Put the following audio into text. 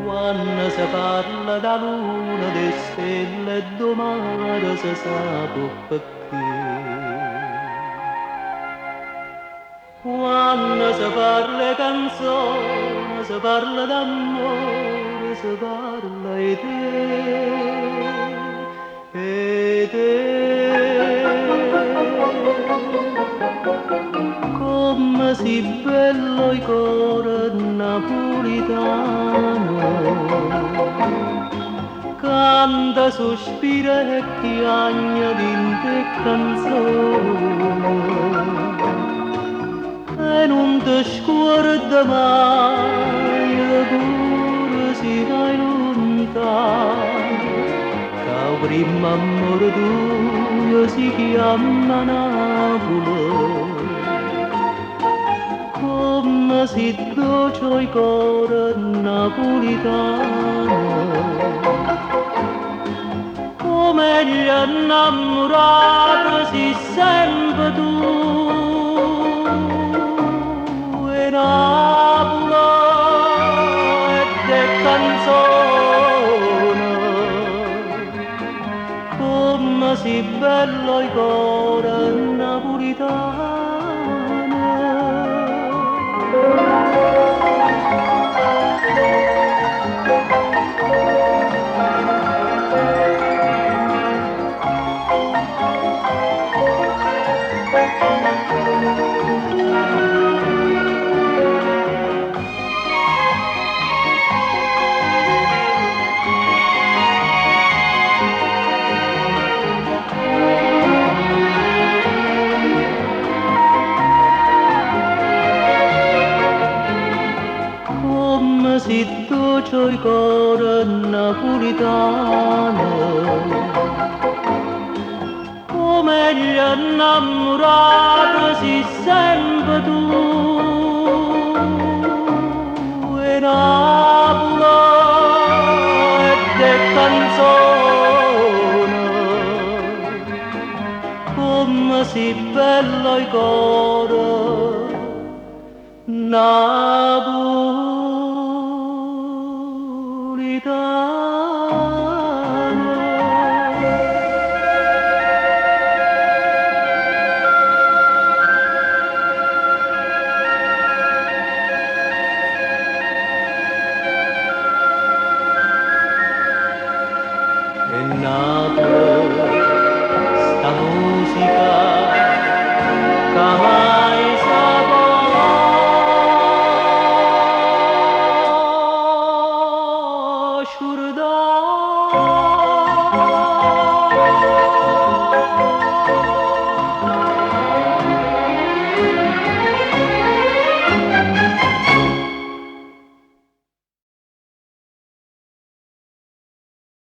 Quando si parla da luna, di stelle e domani si sa perché. Quando si parla canzone, si parla d'amore, si parla di te, e te. Come si bello il cuore napolitano, canta, sospira e piagna di te canzone, e non ti scorda mai, pure si vai lontano, che prima amore tuo si chiama Napoli. Come si dolce il cuore napolitano, come gli innamorati si sempre tu, e Napoli e te canzone, come si bello il cuore napolitano. Come si dolce il cuore napolitano, come gli innamorati si sempre tu, e Napoli e te canzone, come si bello il cuore Napoli.